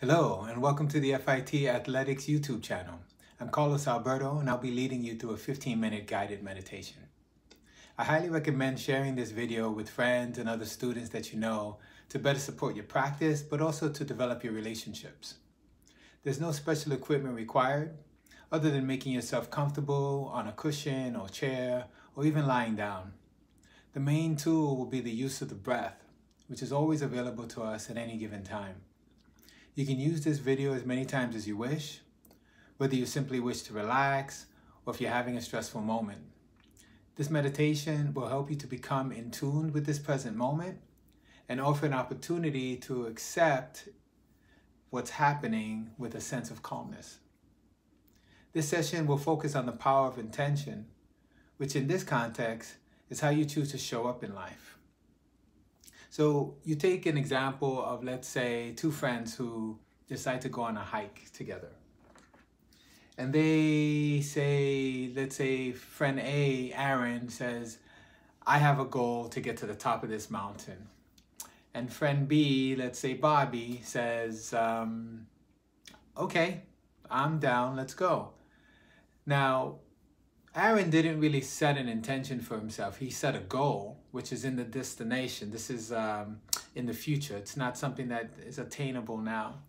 Hello and welcome to the FIT Athletics YouTube channel. I'm Carlos Alberto and I'll be leading you through a 15-minute guided meditation. I highly recommend sharing this video with friends and other students that you know to better support your practice, but also to develop your relationships. There's no special equipment required other than making yourself comfortable on a cushion or chair or even lying down. The main tool will be the use of the breath, which is always available to us at any given time. You can use this video as many times as you wish, whether you simply wish to relax or if you're having a stressful moment. This meditation will help you to become in tune with this present moment and offer an opportunity to accept what's happening with a sense of calmness. This session will focus on the power of intention, which in this context is how you choose to show up in life. So you take an example of, let's say, two friends who decide to go on a hike together. And they say, let's say friend A, Aaron, says, I have a goal to get to the top of this mountain. And friend B, let's say Bobby, says, okay, I'm down, let's go. Now, Aaron didn't really set an intention for himself. He set a goal, which is in the destination. This is in the future. It's not something that is attainable now.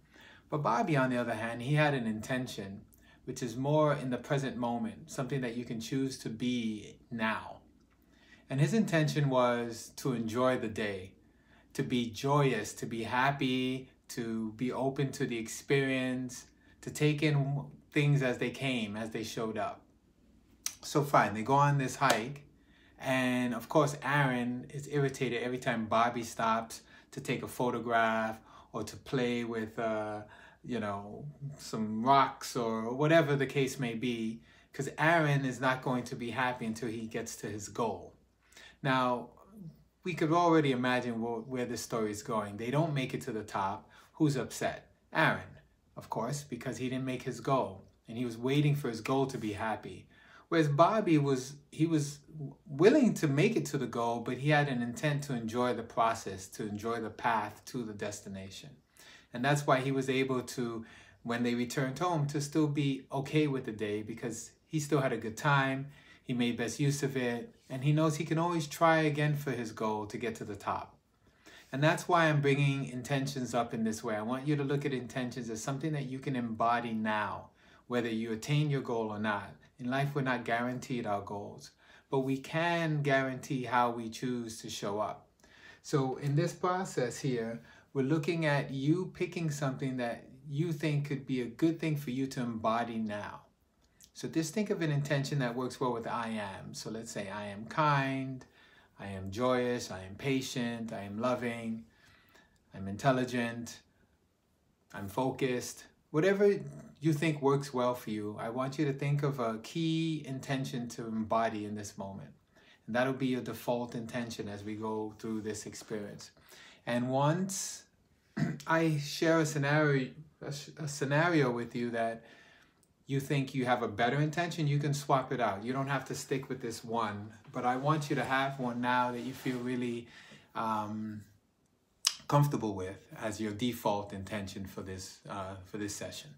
But Bobby, on the other hand, he had an intention, which is more in the present moment, something that you can choose to be now. And his intention was to enjoy the day, to be joyous, to be happy, to be open to the experience, to take in things as they came, as they showed up. So fine, they go on this hike, and of course Aaron is irritated every time Bobby stops to take a photograph or to play with, some rocks or whatever the case may be, because Aaron is not going to be happy until he gets to his goal. Now, we could already imagine where this story is going. They don't make it to the top. Who's upset? Aaron, of course, because he didn't make his goal, and he was waiting for his goal to be happy. Whereas Bobby was willing to make it to the goal, but he had an intent to enjoy the process, to enjoy the path to the destination. And that's why he was able to, when they returned home, to still be okay with the day, because he still had a good time, he made best use of it, and he knows he can always try again for his goal to get to the top. And that's why I'm bringing intentions up in this way. I want you to look at intentions as something that you can embody now, whether you attain your goal or not. In life, we're not guaranteed our goals, but we can guarantee how we choose to show up. So in this process here, we're looking at you picking something that you think could be a good thing for you to embody now. So just think of an intention that works well with I am. So let's say I am kind, I am joyous, I am patient, I am loving, I'm intelligent, I'm focused. Whatever you think works well for you, I want you to think of a key intention to embody in this moment. And that'll be your default intention as we go through this experience. And once I share a scenario with you that you think you have a better intention, you can swap it out. You don't have to stick with this one, but I want you to have one now that you feel really comfortable with as your default intention for this session.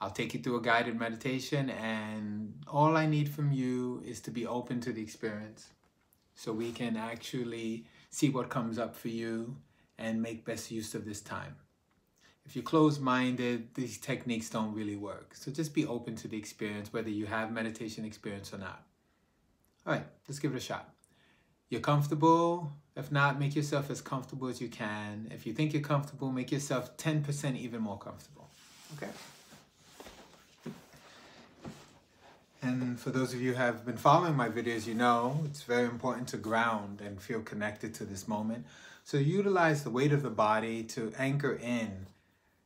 I'll take you through a guided meditation, and all I need from you is to be open to the experience so we can actually see what comes up for you and make best use of this time. If you're closed-minded, these techniques don't really work. So just be open to the experience, whether you have meditation experience or not. All right, let's give it a shot. You're comfortable? If not, make yourself as comfortable as you can. If you think you're comfortable, make yourself 10% even more comfortable. Okay? And for those of you who have been following my videos, you know it's very important to ground and feel connected to this moment. So utilize the weight of the body to anchor in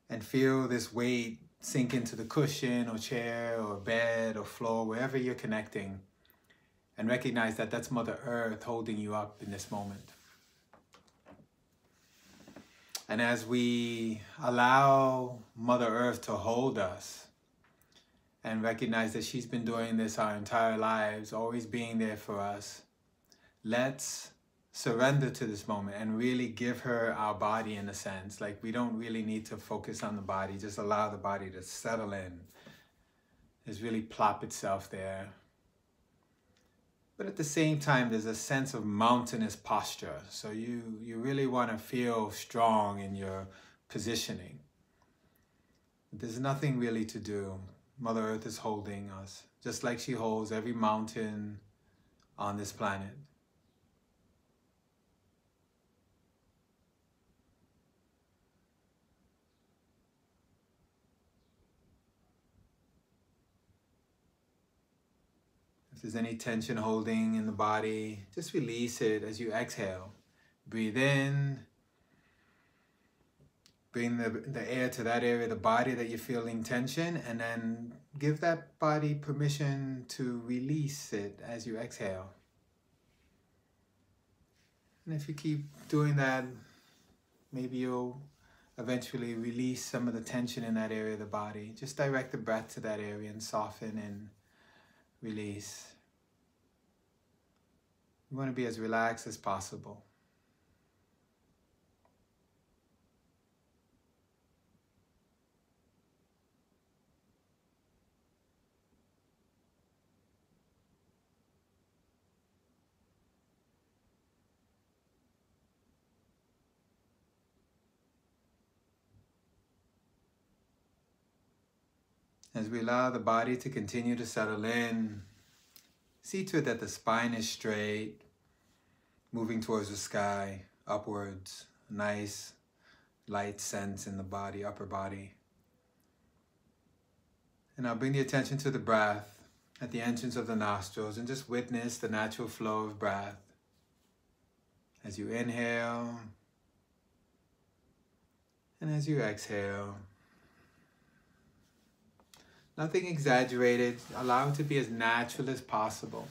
and feel this weight sink into the cushion or chair or bed or floor, wherever you're connecting. And recognize that that's Mother Earth holding you up in this moment. And as we allow Mother Earth to hold us and recognize that she's been doing this our entire lives, always being there for us, let's surrender to this moment and really give her our body in a sense. Like, we don't really need to focus on the body, just allow the body to settle in. Just really plop itself there. But at the same time, there's a sense of mountainous posture. So you really want to feel strong in your positioning. There's nothing really to do. Mother Earth is holding us, just like she holds every mountain on this planet. If there's any tension holding in the body, just release it as you exhale. Breathe in. Bring the air to that area of the body that you're feeling tension, and then give that body permission to release it as you exhale. And if you keep doing that, maybe you'll eventually release some of the tension in that area of the body. Just direct the breath to that area and soften and release. You want to be as relaxed as possible. As we allow the body to continue to settle in, see to it that the spine is straight, moving towards the sky, upwards. A nice light sense in the body, upper body. And now bring the attention to the breath at the entrance of the nostrils and just witness the natural flow of breath. As you inhale and as you exhale. Nothing exaggerated. Allow it to be as natural as possible.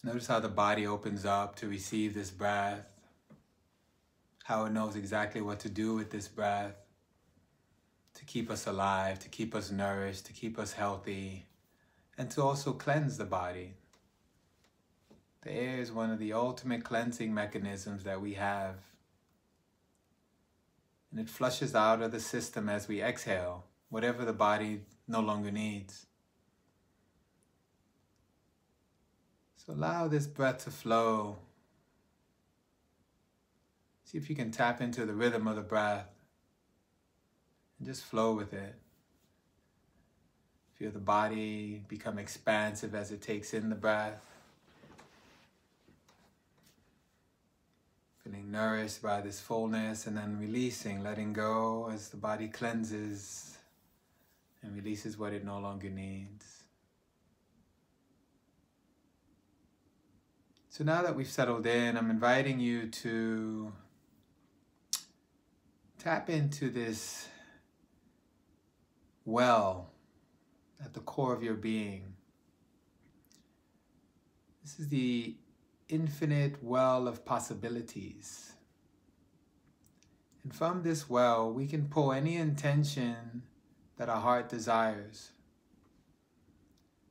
Notice how the body opens up to receive this breath, how it knows exactly what to do with this breath, to keep us alive, to keep us nourished, to keep us healthy, and to also cleanse the body. The air is one of the ultimate cleansing mechanisms that we have. And it flushes out of the system as we exhale, whatever the body no longer needs. So allow this breath to flow. See if you can tap into the rhythm of the breath. And just flow with it. Feel the body become expansive as it takes in the breath. Feeling nourished by this fullness, and then releasing, letting go as the body cleanses and releases what it no longer needs. So now that we've settled in, I'm inviting you to tap into this well at the core of your being. This is the infinite well of possibilities. And from this well, we can pull any intention that our heart desires.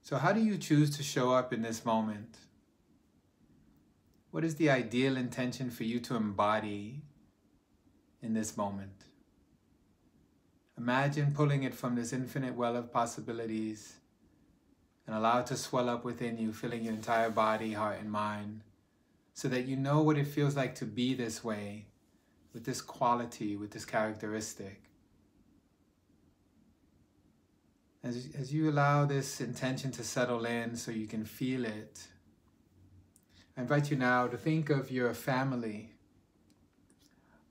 So how do you choose to show up in this moment? What is the ideal intention for you to embody in this moment? Imagine pulling it from this infinite well of possibilities and allow it to swell up within you, filling your entire body, heart, and mind, so that you know what it feels like to be this way, with this quality, with this characteristic. As you allow this intention to settle in so you can feel it, I invite you now to think of your family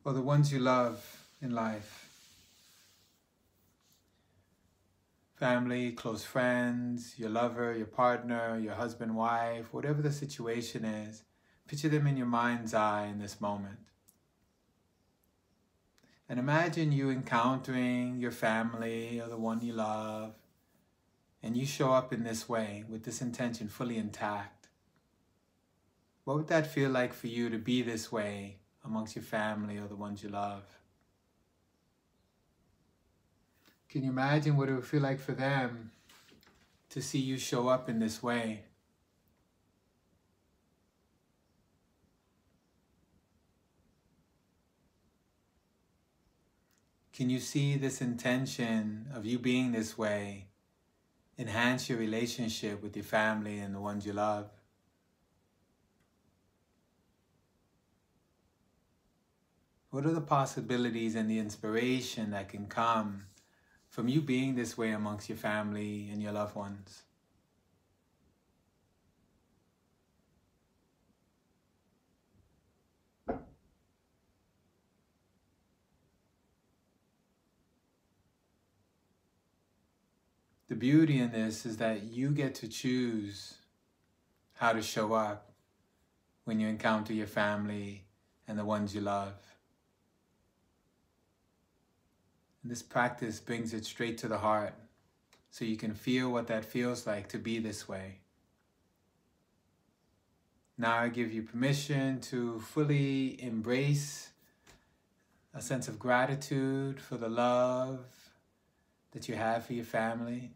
or the ones you love in life. Family, close friends, your lover, your partner, your husband, wife, whatever the situation is, picture them in your mind's eye in this moment. And imagine you encountering your family or the one you love, and you show up in this way with this intention fully intact. What would that feel like for you to be this way amongst your family or the ones you love? Can you imagine what it would feel like for them to see you show up in this way? Can you see this intention of you being this way enhance your relationship with your family and the ones you love? What are the possibilities and the inspiration that can come from you being this way amongst your family and your loved ones? The beauty in this is that you get to choose how to show up when you encounter your family and the ones you love. And this practice brings it straight to the heart, so you can feel what that feels like to be this way. Now I give you permission to fully embrace a sense of gratitude for the love that you have for your family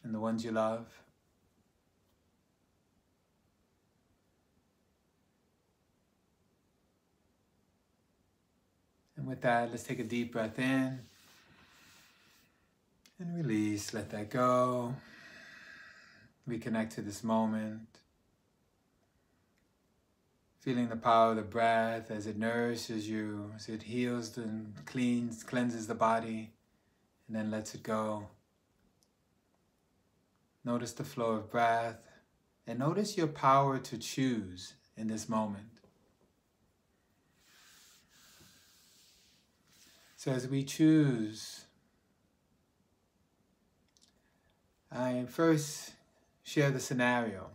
and the ones you love. And with that, let's take a deep breath in and release. Let that go. Reconnect to this moment. Feeling the power of the breath as it nourishes you, as it heals and cleanses the body, and then lets it go. Notice the flow of breath, and notice your power to choose in this moment. So as we choose, I first share the scenario.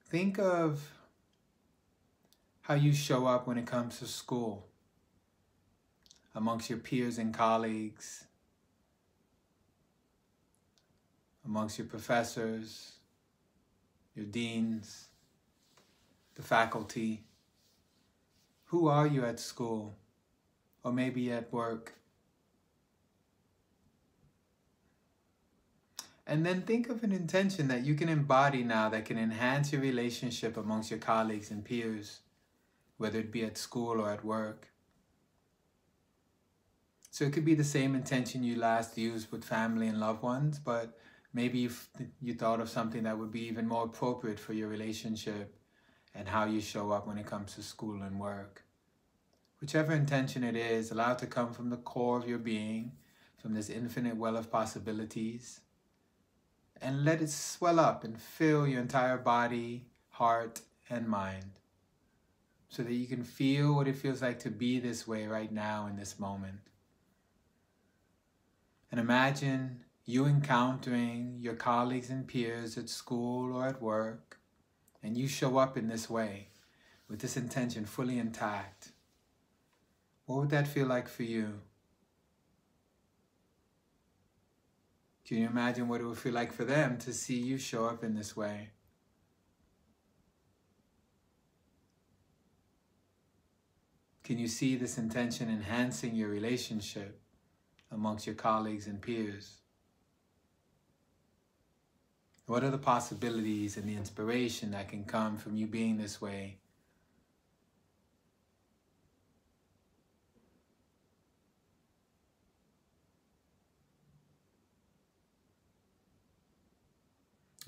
Think of how you show up when it comes to school, amongst your peers and colleagues, amongst your professors, your deans, the faculty. Who are you at school, or maybe at work? And then think of an intention that you can embody now that can enhance your relationship amongst your colleagues and peers, whether it be at school or at work. So it could be the same intention you last used with family and loved ones, but maybe you thought of something that would be even more appropriate for your relationship and how you show up when it comes to school and work. Whichever intention it is, allow it to come from the core of your being, from this infinite well of possibilities, and let it swell up and fill your entire body, heart, and mind, so that you can feel what it feels like to be this way right now in this moment. And imagine you encountering your colleagues and peers at school or at work, and you show up in this way with this intention fully intact. What would that feel like for you? Can you imagine what it would feel like for them to see you show up in this way? Can you see this intention enhancing your relationship amongst your colleagues and peers? What are the possibilities and the inspiration that can come from you being this way?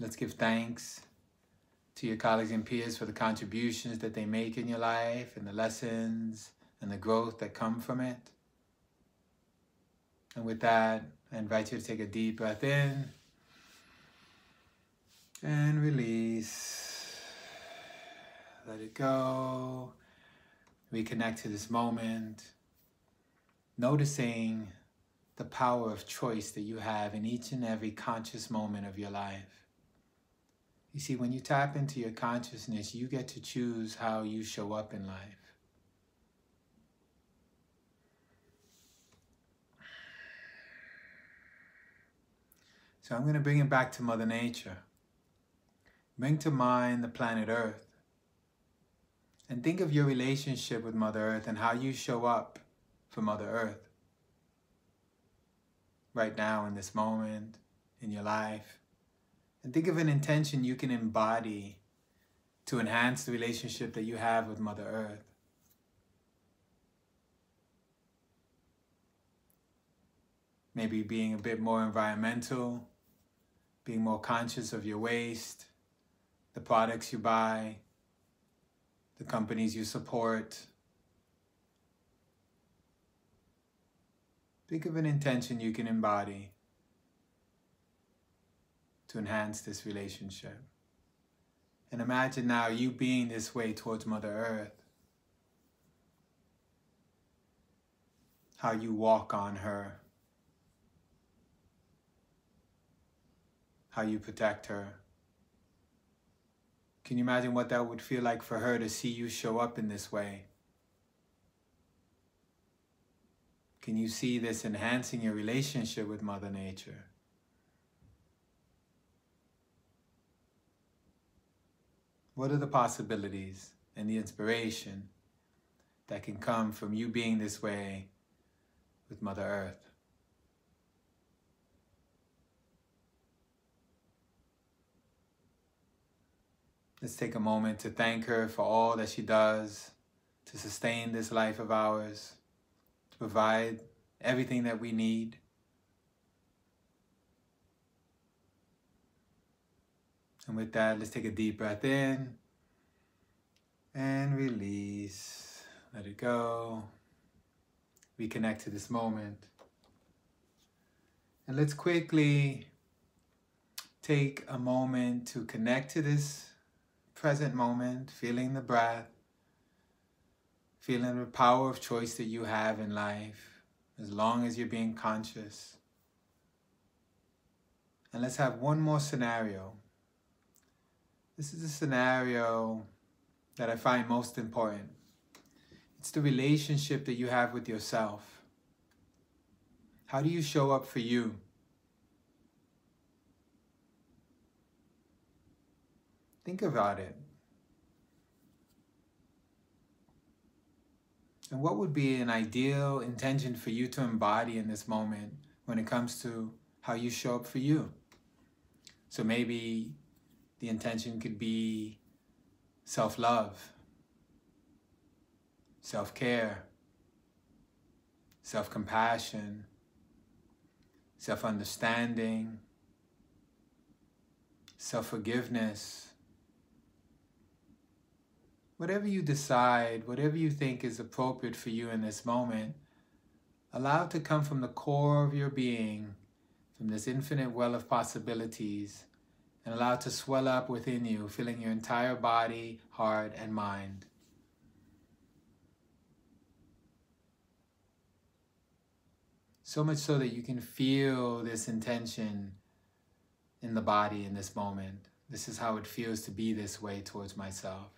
Let's give thanks to your colleagues and peers for the contributions that they make in your life and the lessons and the growth that come from it. And with that, I invite you to take a deep breath in and release. Let it go. Reconnect to this moment, noticing the power of choice that you have in each and every conscious moment of your life. You see, when you tap into your consciousness, you get to choose how you show up in life. So I'm going to bring it back to Mother Nature. Bring to mind the planet Earth. And think of your relationship with Mother Earth and how you show up for Mother Earth right now in this moment in your life. And think of an intention you can embody to enhance the relationship that you have with Mother Earth. Maybe being a bit more environmental, being more conscious of your waste, the products you buy, the companies you support. Think of an intention you can embody to enhance this relationship. And imagine now you being this way towards Mother Earth. How you walk on her. How you protect her. Can you imagine what that would feel like for her to see you show up in this way? Can you see this enhancing your relationship with Mother Nature? What are the possibilities and the inspiration that can come from you being this way with Mother Earth? Let's take a moment to thank her for all that she does to sustain this life of ours, to provide everything that we need. And with that, let's take a deep breath in and release. Let it go. Reconnect to this moment. And let's quickly take a moment to connect to this present moment, feeling the breath, feeling the power of choice that you have in life, as long as you're being conscious. And let's have one more scenario. This is a scenario that I find most important. It's the relationship that you have with yourself. How do you show up for you? Think about it. And what would be an ideal intention for you to embody in this moment when it comes to how you show up for you? So maybe the intention could be self-love, self-care, self-compassion, self-understanding, self-forgiveness. Whatever you decide, whatever you think is appropriate for you in this moment, allow it to come from the core of your being, from this infinite well of possibilities, and allow it to swell up within you, filling your entire body, heart, and mind. So much so that you can feel this intention in the body in this moment. This is how it feels to be this way towards myself.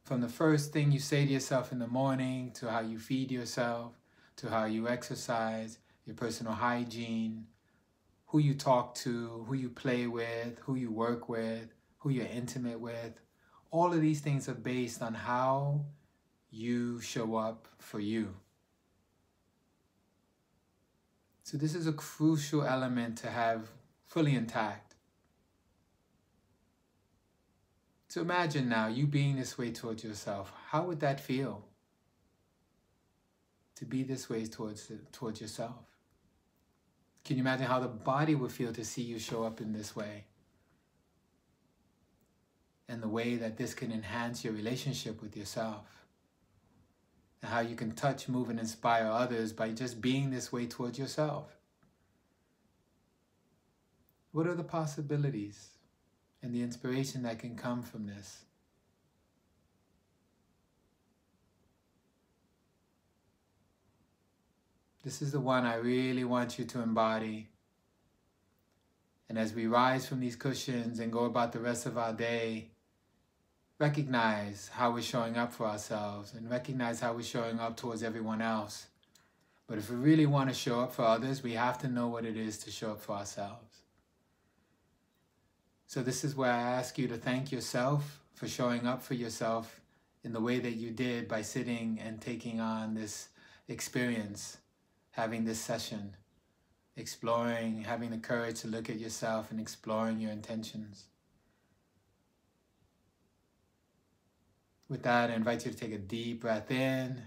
From the first thing you say to yourself in the morning, to how you feed yourself, to how you exercise, your personal hygiene, who you talk to, who you play with, who you work with, who you're intimate with. All of these things are based on how you show up for you. So this is a crucial element to have fully intact. So imagine now you being this way towards yourself. How would that feel? To be this way towards yourself. Can you imagine how the body would feel to see you show up in this way? And the way that this can enhance your relationship with yourself. And how you can touch, move, and inspire others by just being this way towards yourself. What are the possibilities and the inspiration that can come from this? This is the one I really want you to embody. And as we rise from these cushions and go about the rest of our day, recognize how we're showing up for ourselves and recognize how we're showing up towards everyone else. But if we really want to show up for others, we have to know what it is to show up for ourselves. So this is where I ask you to thank yourself for showing up for yourself in the way that you did by sitting and taking on this experience, having this session, exploring, having the courage to look at yourself and exploring your intentions. With that, I invite you to take a deep breath in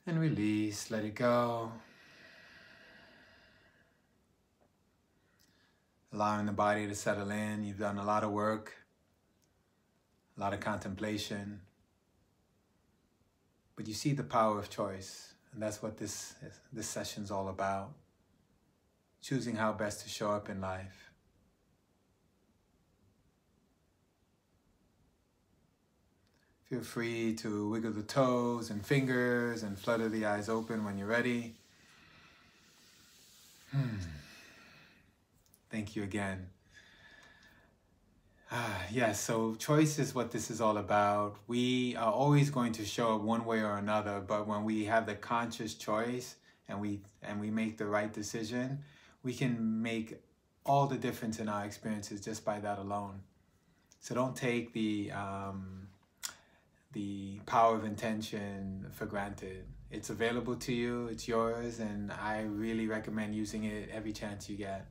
and release, let it go. Allowing the body to settle in. You've done a lot of work, a lot of contemplation, but you see the power of choice, and that's what this session's all about. Choosing how best to show up in life. Feel free to wiggle the toes and fingers and flutter the eyes open when you're ready. Thank you again. Yes, so choice is what this is all about. We are always going to show up one way or another, but when we have the conscious choice and we make the right decision, we can make all the difference in our experiences just by that alone. So don't take the power of intention for granted. It's available to you, it's yours, and I really recommend using it every chance you get.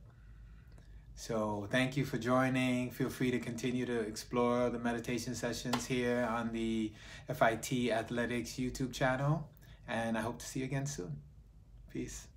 So thank you for joining. Feel free to continue to explore the meditation sessions here on the FIT Athletics YouTube channel, and I hope to see you again soon. Peace.